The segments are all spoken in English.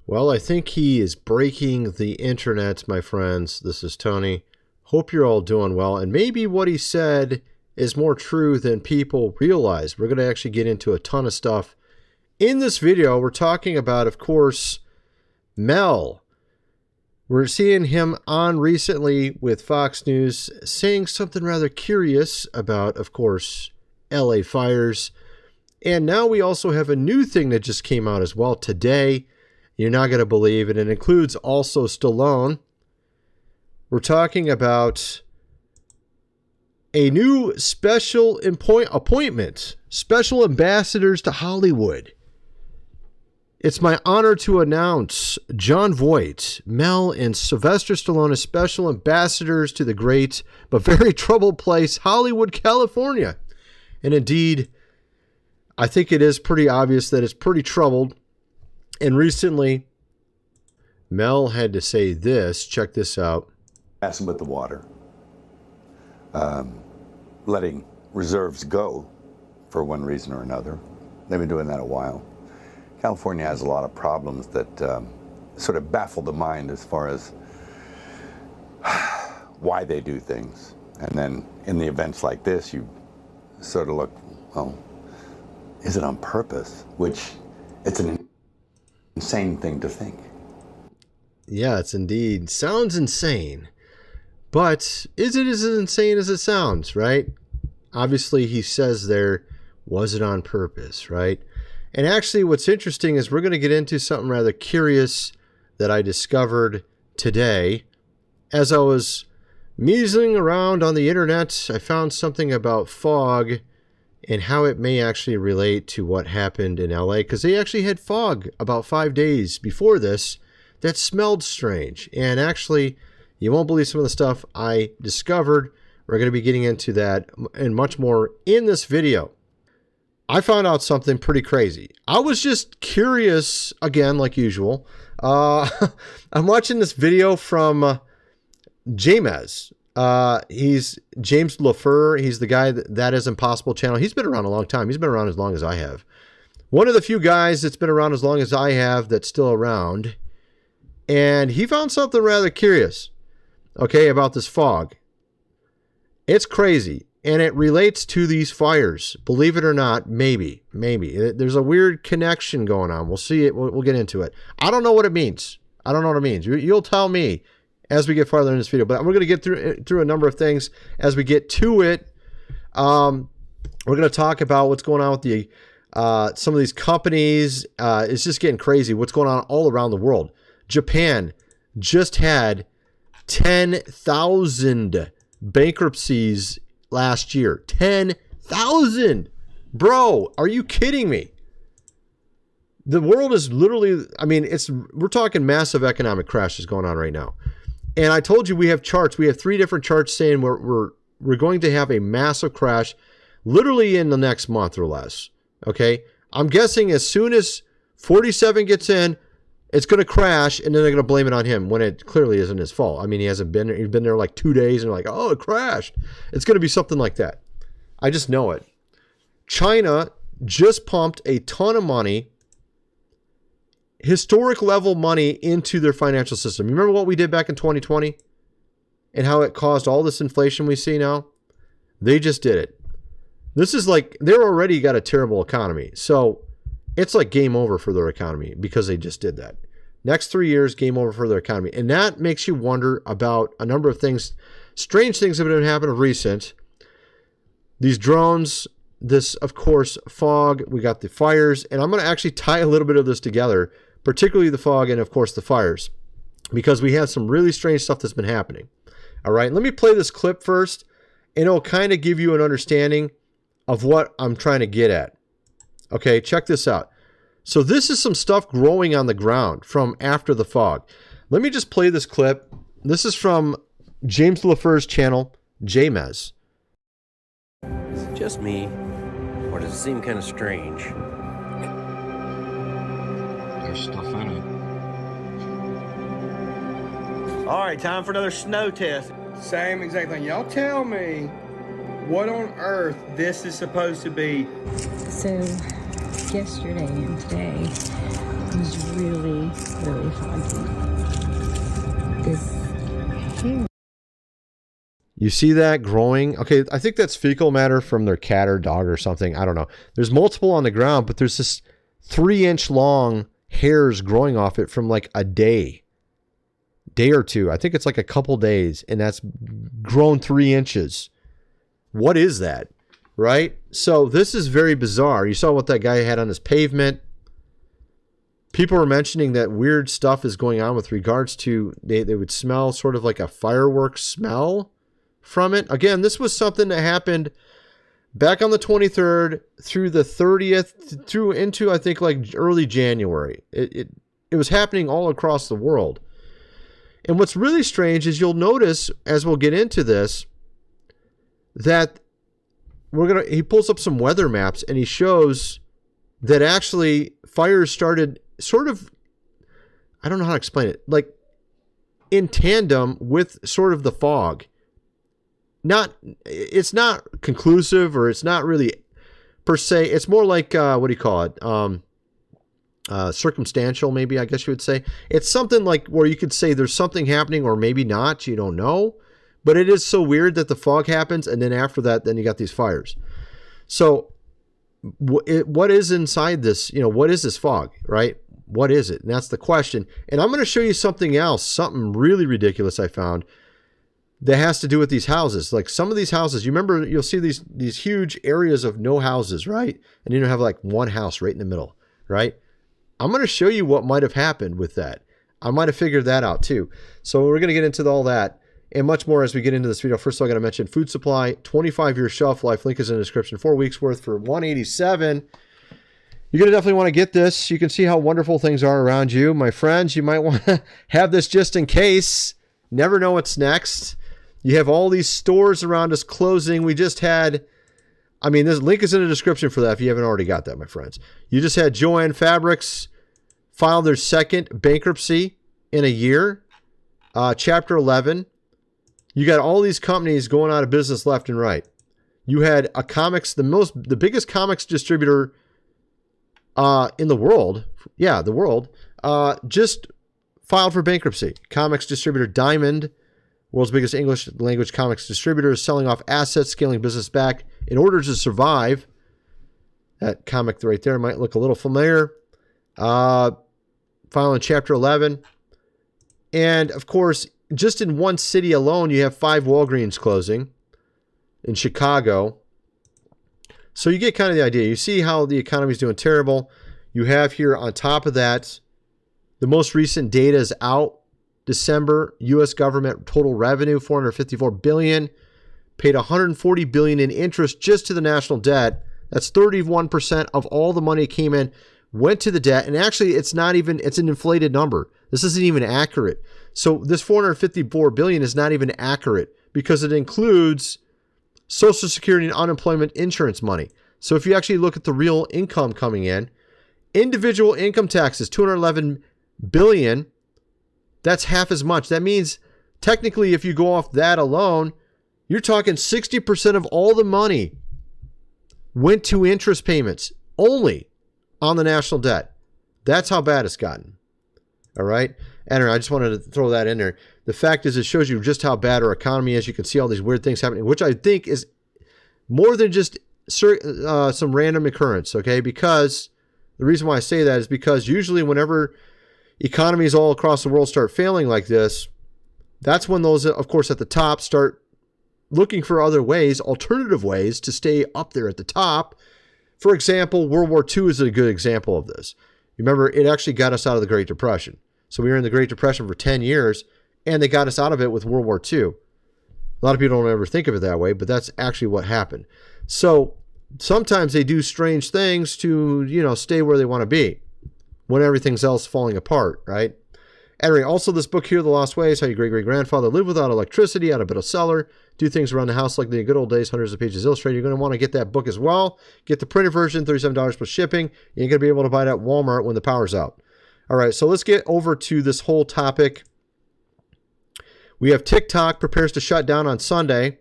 Well, I think he is breaking the internet, my friends. This is Tony. Hope you're all doing well. And maybe what he said is more true than people realize. We're going to actually get into a ton of stuff. In this video, we're talking about, of course, Mel. We're seeing him on recently with Fox News saying something rather curious about, of course, LA fires. And now we also have a new thing that just came out as well today. You're not going to believe it. It includes also Stallone. We're talking about a new special appointment, special ambassadors to Hollywood. It's my honor to announce Jon Voight, Mel, and Sylvester Stallone as special ambassadors to the great but very troubled place, Hollywood, California. And indeed, I think it is pretty obvious that it's pretty troubled. And recently, Mel had to say this. Check this out. Passing with the water, letting reserves go for one reason or another. They've been doing that a while. California has a lot of problems that sort of baffle the mind as far as why they do things. And then in the events like this, you sort of look, well, is it on purpose? Which it's an insane thing to think. Yeah, it's indeed. Sounds insane. But is it as insane as it sounds, right? Obviously, he says there, was it on purpose, right? And actually, what's interesting is we're going to get into something rather curious that I discovered today. As I was measling around on the internet, I found something about fog and how it may actually relate to what happened in LA, because they actually had fog about 5 days before this that smelled strange. And actually, you won't believe some of the stuff I discovered. We're going to be getting into that and much more in this video. I found out something pretty crazy. I was just curious, again, like usual. I'm watching this video from James. He's James LaFleur. He's the guy that is Impossible channel. He's been around a long time. He's been around as long as I have. One of the few guys that's been around as long as I have that's still around. And he found something rather curious, okay, about this fog. It's crazy. And it relates to these fires. Believe it or not, maybe. There's a weird connection going on. We'll see it. We'll get into it. I don't know what it means. You'll tell me as we get farther in this video. But we're going to get through a number of things as we get to it. We're going to talk about what's going on with the some of these companies. It's just getting crazy. What's going on all around the world. Japan just had 10,000 bankruptcies last year. 10,000. Bro, are you kidding me? The world is literally, I mean, we're talking massive economic crashes going on right now. And I told you we have charts. We have 3 different charts saying we're going to have a massive crash literally in the next month or less. Okay? I'm guessing as soon as 47 gets in, it's going to crash, and then they're going to blame it on him when it clearly isn't his fault. I mean, he's been there like 2 days, and they're like, oh, it crashed. It's going to be something like that. I just know it. China just pumped a ton of money, historic level money, into their financial system. You remember what we did back in 2020 and how it caused all this inflation we see now? They just did it. This is like, they're already got a terrible economy. So it's like game over for their economy because they just did that. Next 3 years, game over for their economy. And that makes you wonder about a number of things. Strange things have been happening of recent. These drones, this, of course, fog. We got the fires. And I'm going to actually tie a little bit of this together, particularly the fog and, of course, the fires, because we have some really strange stuff that's been happening. All right, let me play this clip first, and it'll kind of give you an understanding of what I'm trying to get at. Okay, check this out. So this is some stuff growing on the ground from after the fog. Let me just play this clip. This is from James LaFleur's channel, James. Is it just me, or does it seem kind of strange? There's stuff in it. All right, time for another snow test. Same exact thing. Y'all tell me what on earth this is supposed to be. So yesterday and today It was really, really foggy. This hair. You see that growing? Okay, I think that's fecal matter from their cat or dog or something. I don't know. There's multiple on the ground, but there's this 3-inch long hairs growing off it from like a day or two. I think it's like a couple days, and that's grown 3 inches. What is that? Right? So this is very bizarre. You saw what that guy had on his pavement. People were mentioning that weird stuff is going on with regards to they would smell sort of like a fireworks smell from it. Again, this was something that happened back on the 23rd through the 30th through into, I think, like early January. It was happening all across the world. And what's really strange is you'll notice, as we'll get into this, that he pulls up some weather maps and he shows that actually fires started sort of, I don't know how to explain it, like in tandem with sort of the fog. It's not conclusive, or it's not really per se. It's more like, what do you call it? Circumstantial, maybe, I guess you would say. It's something like where you could say there's something happening or maybe not, you don't know. But it is so weird that the fog happens, and then after that, then you got these fires. So what is inside this? What is this fog, right? What is it? And that's the question. And I'm going to show you something else, something really ridiculous I found that has to do with these houses. Like some of these houses, you remember, you'll see these huge areas of no houses, right? And you have like one house right in the middle, right? I'm going to show you what might have happened with that. I might have figured that out too. So we're going to get into all that and much more as we get into this video. First of all, I got to mention food supply, 25-year shelf life. Link is in the description. 4 weeks worth for $187. You're going to definitely want to get this. You can see how wonderful things are around you. My friends, you might want to have this just in case. Never know what's next. You have all these stores around us closing. We just had, this link is in the description for that if you haven't already got that, my friends. You just had Joann Fabrics file their second bankruptcy in a year. Chapter 11. You got all these companies going out of business left and right. You had the biggest comics distributor in the world. Yeah, the world. Just filed for bankruptcy. Comics distributor Diamond, world's biggest English language comics distributor, is selling off assets, scaling business back in order to survive. That comic right there might look a little familiar. Filing Chapter 11. And, of course, just in one city alone, you have 5 Walgreens closing in Chicago. So you get kind of the idea. You see how the economy is doing terrible. You have here on top of that, the most recent data is out. December, U.S. government total revenue, $454 billion. Paid $140 billion in interest just to the national debt. That's 31% of all the money came in, went to the debt. And actually, it's an inflated number. This isn't even accurate. So this $454 billion is not even accurate because it includes Social Security and unemployment insurance money. So if you actually look at the real income coming in, individual income taxes, $211 billion. That's half as much. That means technically if you go off that alone, you're talking 60% of all the money went to interest payments only on the national debt. That's how bad it's gotten. All right. And I just wanted to throw that in there. The fact is, it shows you just how bad our economy is. You can see all these weird things happening, which I think is more than just some random occurrence. Okay. Because the reason why I say that is because usually whenever economies all across the world start failing like this, that's when those, of course, at the top start looking for other ways, alternative ways to stay up there at the top. For example, World War II is a good example of this. Remember, it actually got us out of the Great Depression. So we were in the Great Depression for 10 years, and they got us out of it with World War II. A lot of people don't ever think of it that way, but that's actually what happened. So sometimes they do strange things to, stay where they want to be when everything's else falling apart, right? Anyway, also this book here, The Lost Ways, How Your Great-Great-Grandfather Lived Without Electricity, Out of a Cellar, Do Things Around the House Like the Good Old Days, hundreds of pages illustrated. You're going to want to get that book as well. Get the printed version, $37 plus shipping. You ain't going to be able to buy it at Walmart when the power's out. All right, so let's get over to this whole topic. We have TikTok prepares to shut down on Sunday.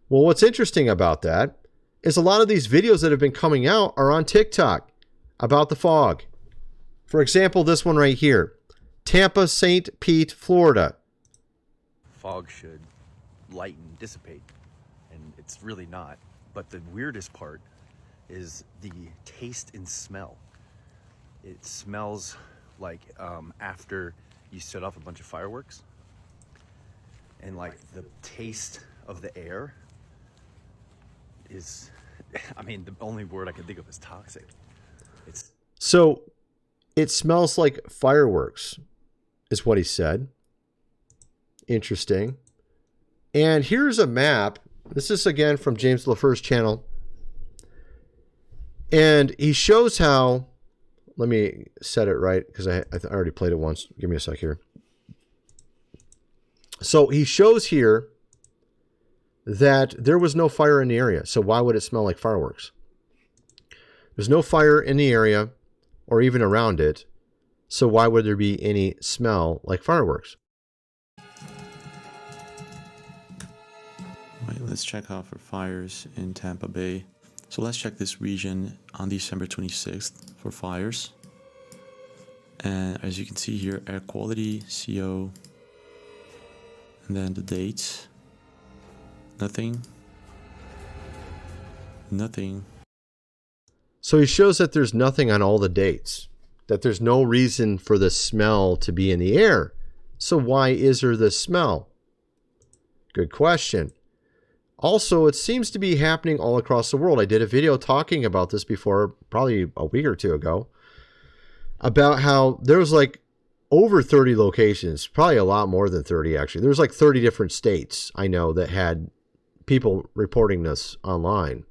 Well, what's interesting about that is a lot of these videos that have been coming out are on TikTok about the fog. For example, this one right here. Tampa, St. Pete, Florida. Fog should lighten, dissipate, and it's really not. But the weirdest part is the taste and smell. It smells like after you set off a bunch of fireworks, and like the taste of the air is, I mean, the only word I can think of is toxic. So it smells like fireworks, is what he said. Interesting. And here's a map. This is again from James LaFleur's channel. And he shows how, let me set it right because I already played it once. Give me a sec here. So he shows here that there was no fire in the area. So why would it smell like fireworks? There's no fire in the area or even around it. So why would there be any smell like fireworks? Right, let's check out for fires in Tampa Bay. So let's check this region on December 26th for fires. And as you can see here, air quality, CO, and then the dates. Nothing. Nothing. So he shows that there's nothing on all the dates, that there's no reason for the smell to be in the air. So why is there this smell? Good question. Also, it seems to be happening all across the world. I did a video talking about this before, probably a week or two ago, about how there was like over 30 locations, probably a lot more than 30 actually. There's like 30 different states I know that had people reporting this online.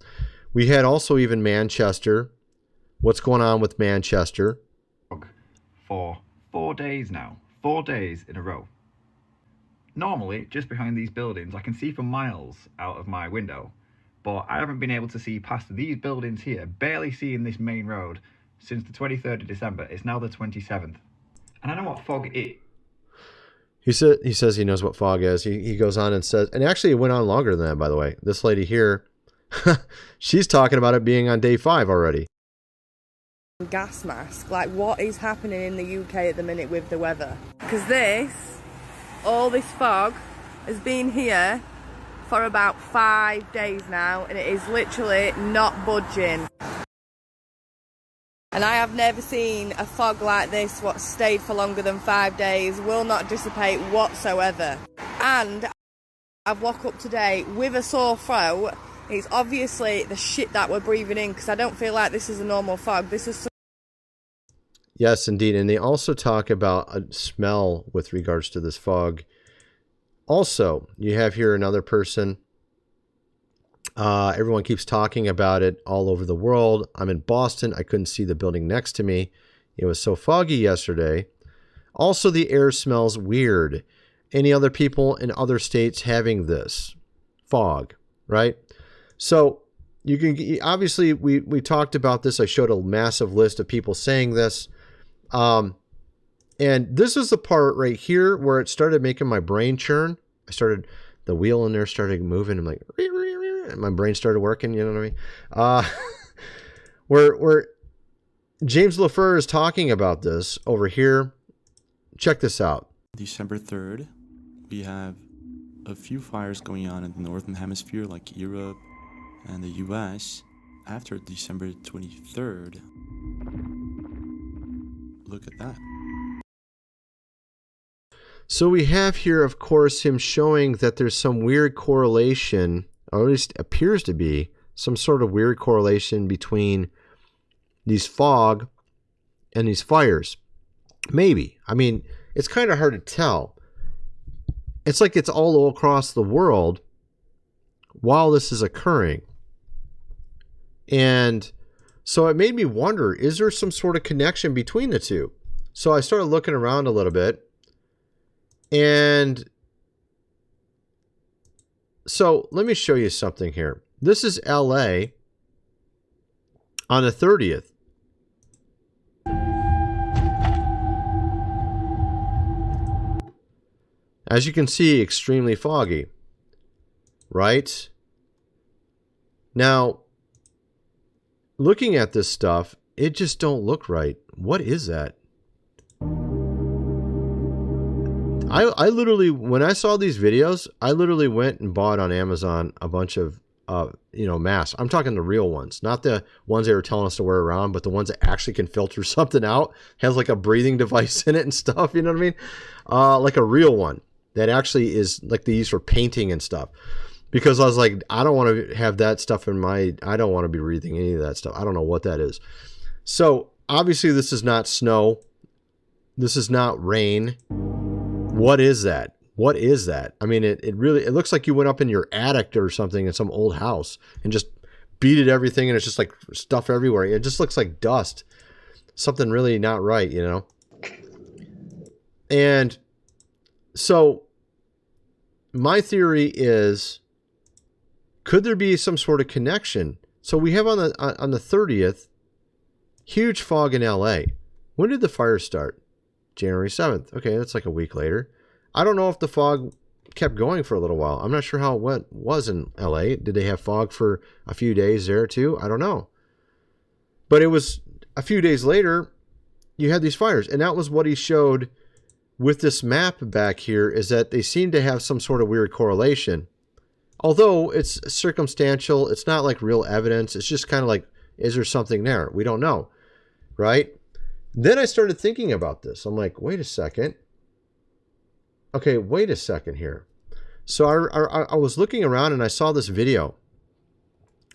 We had also even Manchester. What's going on with Manchester? For 4 days now, 4 days in a row. Normally, just behind these buildings, I can see for miles out of my window, but I haven't been able to see past these buildings here, barely seeing this main road since the 23rd of December. It's now the 27th. And I know what fog is. He says he knows what fog is. He goes on and says, and actually it went on longer than that, by the way. This lady here, she's talking about it being on day 5 already. Gas mask, like what is happening in the UK at the minute with the weather? Because all this fog has been here for about 5 days now, and it is literally not budging. And I have never seen a fog like this, what stayed for longer than 5 days, will not dissipate whatsoever. And I've woke up today with a sore throat. It's obviously the shit that we're breathing in, because I don't feel like this is a normal fog. This is Yes, indeed. And they also talk about a smell with regards to this fog. Also, you have here another person. Everyone keeps talking about it all over the world. I'm in Boston. I couldn't see the building next to me. It was so foggy yesterday. Also, the air smells weird. Any other people in other states having this fog, right? So you can obviously we talked about this. I showed a massive list of people saying this. And this is the part right here where it started making my brain churn. The wheel in there started moving. I'm like, and my brain started working. You know what I mean? Where James LaFleur is talking about this over here. Check this out. December 3rd, we have a few fires going on in the Northern Hemisphere, like Europe and the US. After December 23rd, look at that. So we have here, of course, him showing that there's some weird correlation, or at least appears to be some sort of weird correlation between these fog and these fires. Maybe. I mean, it's kind of hard to tell. It's like it's all across the world while this is occurring. And so it made me wonder, is there some sort of connection between the two? So I started looking around a little bit. And so let me show you something here. This is LA on the 30th. As you can see, extremely foggy, right? Now, looking at this stuff, it just don't look right. What is that? I literally, when I saw these videos, I literally went and bought on Amazon a bunch of, masks. I'm talking the real ones, not the ones they were telling us to wear around, but the ones that actually can filter something out, has like a breathing device in it and stuff. You know what I mean? Like a real one that actually is like they use for painting and stuff. Because I was like, I don't want to have that stuff I don't want to be breathing any of that stuff. I don't know what that is. So obviously this is not snow. This is not rain. What is that? What is that? I mean, it really looks like you went up in your attic or something in some old house and just beaded everything, and it's just like stuff everywhere. It just looks like dust. Something really not right, you know? And so my theory is, could there be some sort of connection? So we have on the 30th, huge fog in LA. When did the fire start? January 7th. Okay, that's like a week later. I don't know if the fog kept going for a little while. I'm not sure how it was in LA. Did they have fog for a few days there too? I don't know. But it was a few days later, you had these fires. And that was what he showed with this map back here, is that they seem to have some sort of weird correlation. Although it's circumstantial, it's not like real evidence. It's just kind of like, is there something there? We don't know, right? Then I started thinking about this. I'm like, wait a second. Okay, wait a second here. So I was looking around and I saw this video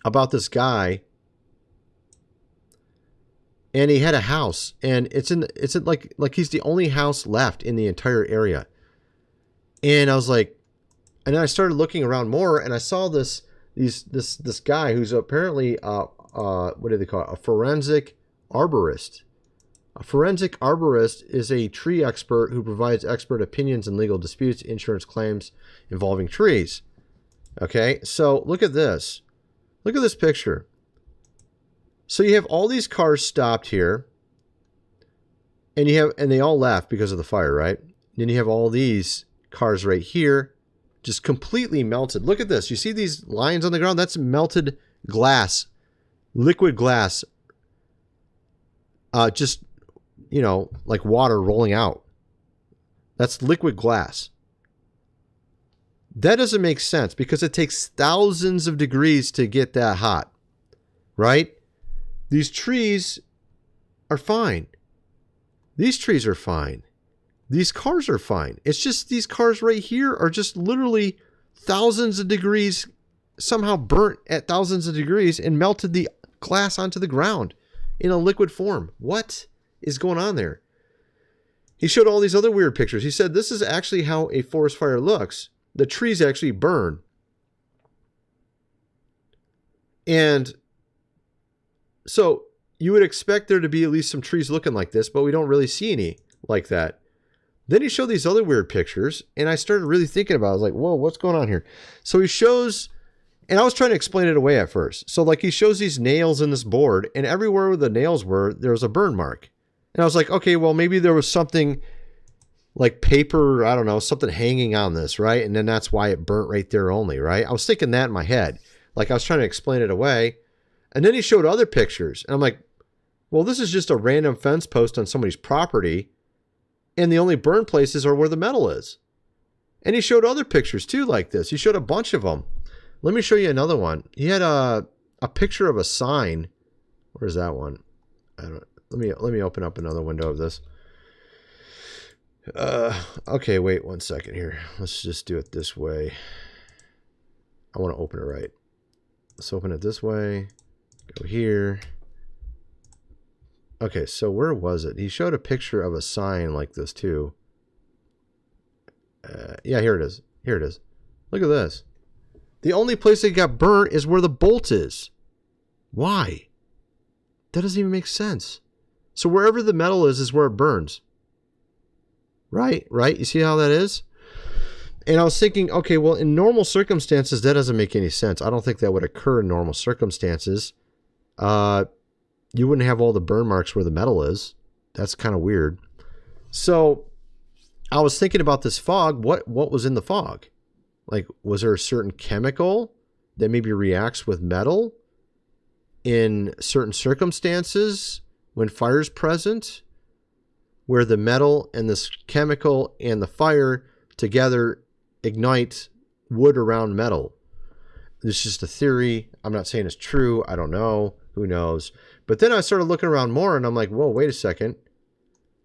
about this guy, and he had a house, and it's in like he's the only house left in the entire area. And I was like, and then I started looking around more, and I saw this guy who's apparently what do they call it? A forensic arborist. A forensic arborist is a tree expert who provides expert opinions in legal disputes, insurance claims involving trees. Okay, so look at this. Look at this picture. So you have all these cars stopped here, and they all left because of the fire, right? Then you have all these cars right here, just completely melted. Look at this. You see these lines on the ground? That's melted glass, liquid glass. Just, you know, like water rolling out. That's liquid glass. That doesn't make sense because it takes thousands of degrees to get that hot, right? These trees are fine. These trees are fine. These cars are fine. It's just these cars right here are just literally thousands of degrees, somehow burnt at thousands of degrees and melted the glass onto the ground in a liquid form. What is going on there? He showed all these other weird pictures. He said this is actually how a forest fire looks. The trees actually burn. And so you would expect there to be at least some trees looking like this, but we don't really see any like that. Then he showed these other weird pictures, and I started really thinking about it. I was like, whoa, what's going on here? So he shows, and I was trying to explain it away at first. So like he shows these nails in this board, and everywhere where the nails were, there was a burn mark. And I was like, okay, well, maybe there was something like paper, I don't know, something hanging on this, right? And then that's why it burnt right there only, right? I was thinking that in my head. Like I was trying to explain it away. And then he showed other pictures. And I'm like, well, this is just a random fence post on somebody's property. And the only burn places are where the metal is. And he showed other pictures too like this. He showed a bunch of them. Let me show you another one. He had a picture of a sign. Where's that one? Let me open up another window of this. Okay, wait 1 second here. Let's just do it this way. I want to open it right. Let's open it this way. Go here. Okay, so where was it? He showed a picture of a sign like this too. Yeah, here it is. Here it is. Look at this. The only place it got burnt is where the bolt is. Why? That doesn't even make sense. So wherever the metal is where it burns. Right? Right? You see how that is? And I was thinking, okay, well, in normal circumstances, that doesn't make any sense. I don't think that would occur in normal circumstances. You wouldn't have all the burn marks where the metal is. That's kind of weird. So I was thinking about this fog. What was in the fog? Like, was there a certain chemical that maybe reacts with metal in certain circumstances when fire's present? where the metal and this chemical and the fire together ignite wood around metal. This is just a theory. I'm not saying it's true. I don't know. Who knows? But then I started looking around more and I'm like, whoa, wait a second.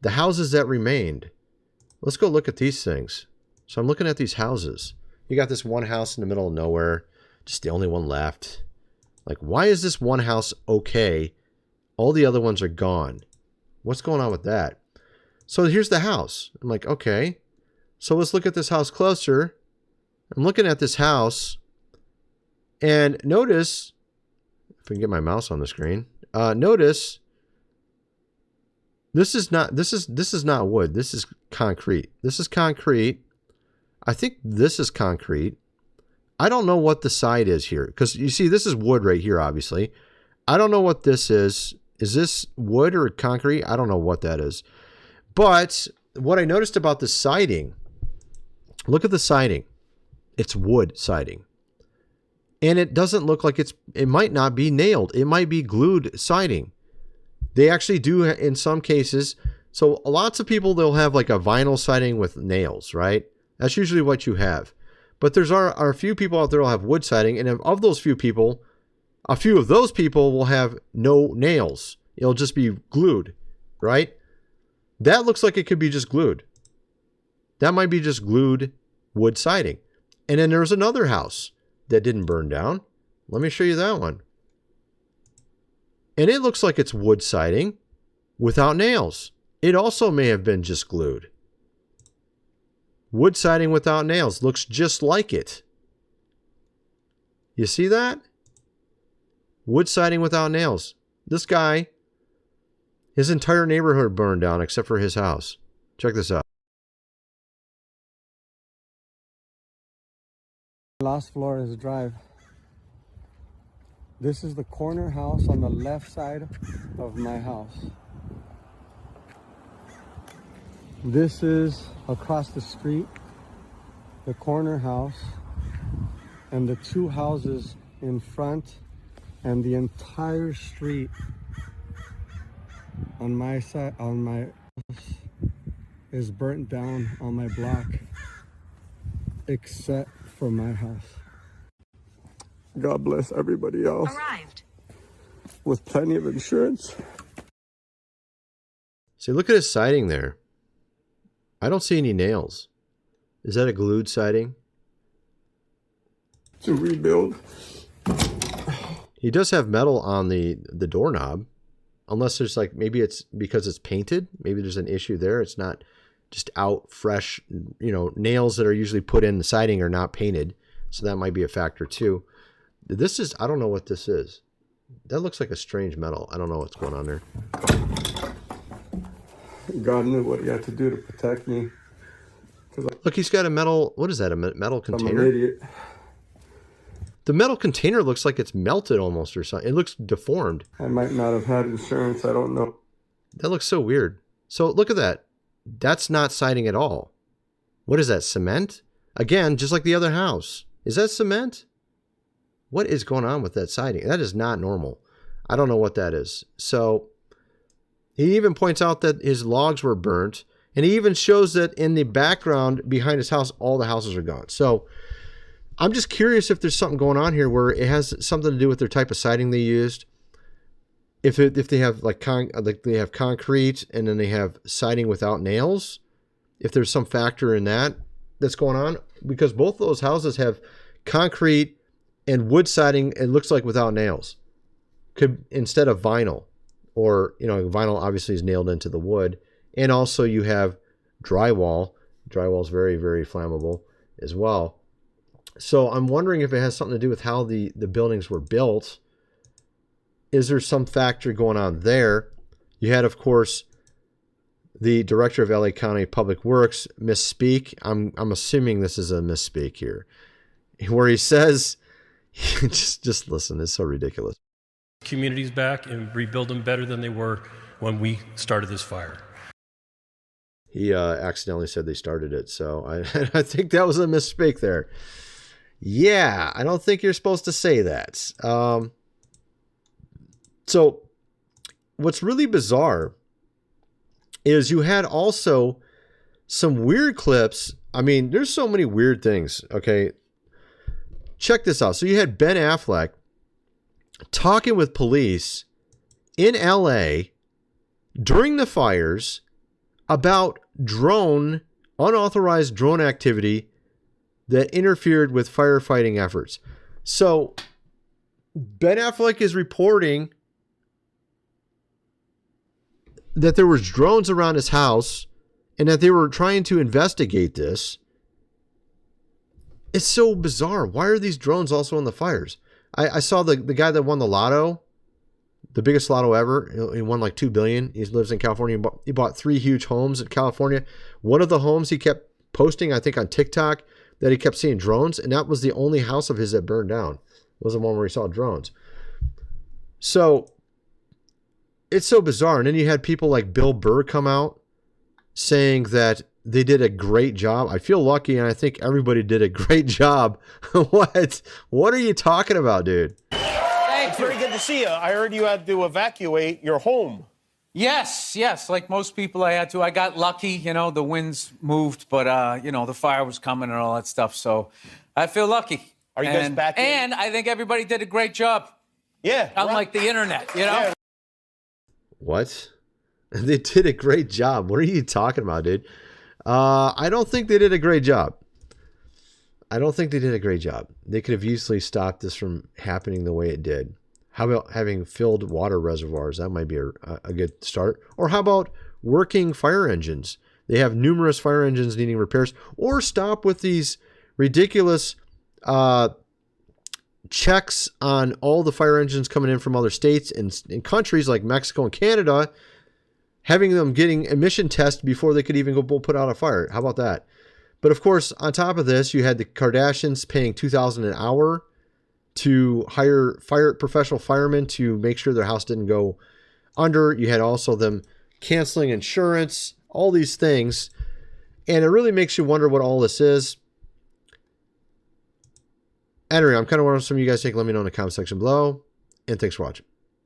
The houses that remained. Let's go look at these things. So I'm looking at these houses. You got this one house in the middle of nowhere, just the only one left. Like, why is this one house okay? All the other ones are gone. What's going on with that? So here's the house. I'm like, okay. So let's look at this house closer. I'm looking at this house. And notice, if I can get my mouse on the screen, notice this is not wood. This is concrete. This is concrete. I think this is concrete. I don't know what the side is here because you see this is wood right here, obviously. I don't know what this is. Is this wood or concrete? I don't know what that is. But what I noticed about the siding, look at the siding. It's wood siding. And it doesn't look like it might not be nailed. It might be glued siding. They actually do in some cases. So lots of people, they'll have like a vinyl siding with nails, right? That's usually what you have. But there's are a few people out there who have wood siding. And of those few people, a few of those people will have no nails. It'll just be glued, right? That looks like it could be just glued. That might be just glued wood siding. And then there's another house that didn't burn down. Let me show you that one. And it looks like it's wood siding without nails. It also may have been just glued. Wood siding without nails looks just like it. You see that? Wood siding without nails. This guy, his entire neighborhood burned down except for his house. Check this out. Las Flores Drive. This is the corner house on the left side of my house. This is across the street, the corner house, and the two houses in front, and the entire street on my side, on my house, is burnt down on my block, except for my house. God bless everybody else. Arrived. With plenty of insurance. See, look at his siding there. I don't see any nails. Is that a glued siding? To rebuild. He does have metal on the doorknob. Unless there's like, maybe it's because it's painted. Maybe there's an issue there. It's not just out fresh, you know, nails that are usually put in the siding are not painted. So that might be a factor too. This is, I don't know what this is. That looks like a strange metal. I don't know what's going on there. God knew what he had to do to protect me. Look, he's got a metal, what is that, a metal container? I'm an idiot. The metal container looks like it's melted almost or something. It looks deformed. I might not have had insurance. I don't know. That looks so weird. So look at that. That's not siding at all. What is that, cement? Again, just like the other house. Is that cement? What is going on with that siding? That is not normal. I don't know what that is. So he even points out that his logs were burnt. And he even shows that in the background behind his house, all the houses are gone. So I'm just curious if there's something going on here where it has something to do with their type of siding they used. If they have like they have concrete and then they have siding without nails, if there's some factor in that that's going on, because both those houses have concrete and wood siding. It looks like without nails, could instead of vinyl, or you know, vinyl obviously is nailed into the wood, and also you have drywall. Drywall is very, very flammable as well. So I'm wondering if it has something to do with how the buildings were built. Is there some factor going on there? You had, of course, the director of LA County Public Works misspeak. I'm assuming this is a misspeak here, where he says, just listen, it's so ridiculous. Communities back and rebuild them better than they were when we started this fire. He accidentally said they started it, so I think that was a misspeak there. Yeah, I don't think you're supposed to say that. So what's really bizarre is you had also some weird clips. I mean, there's so many weird things. Okay. Check this out. So you had Ben Affleck talking with police in LA during the fires about unauthorized drone activity that interfered with firefighting efforts. So Ben Affleck is reporting that there was drones around his house and that they were trying to investigate this. It's so bizarre. Why are these drones also in the fires? I saw the guy that won the lotto, the biggest lotto ever. He won like $2 billion. He lives in California. He bought 3 huge homes in California. One of the homes he kept posting, I think on TikTok, that he kept seeing drones. And that was the only house of his that burned down. It was the one where he saw drones. So it's so bizarre. And then you had people like Bill Burr come out saying that they did a great job. I feel lucky, and I think everybody did a great job. What are you talking about, dude? It's very good to see you. I heard you had to evacuate your home. Yes. Like most people, I had to. I got lucky, the winds moved, but, the fire was coming and all that stuff. So I feel lucky. Are you guys back in? And I think everybody did a great job. Yeah. Unlike the internet, Yeah. What? They did a great job. What are you talking about, dude? I don't think they did a great job. They could have easily stopped this from happening the way it did. How about having filled water reservoirs? That might be a good start. Or how about working fire engines? They have numerous fire engines needing repairs. Or stop with these ridiculous checks on all the fire engines coming in from other states and countries like Mexico and Canada, having them getting emission tests before they could even go put out a fire. How about that? But of course, on top of this, you had the Kardashians paying $2,000 an hour to hire professional firemen to make sure their house didn't go under. You had also them canceling insurance, all these things. And it really makes you wonder what all this is. Anyway, I'm kind of wondering what some of you guys think. Let me know in the comment section below. And thanks for watching.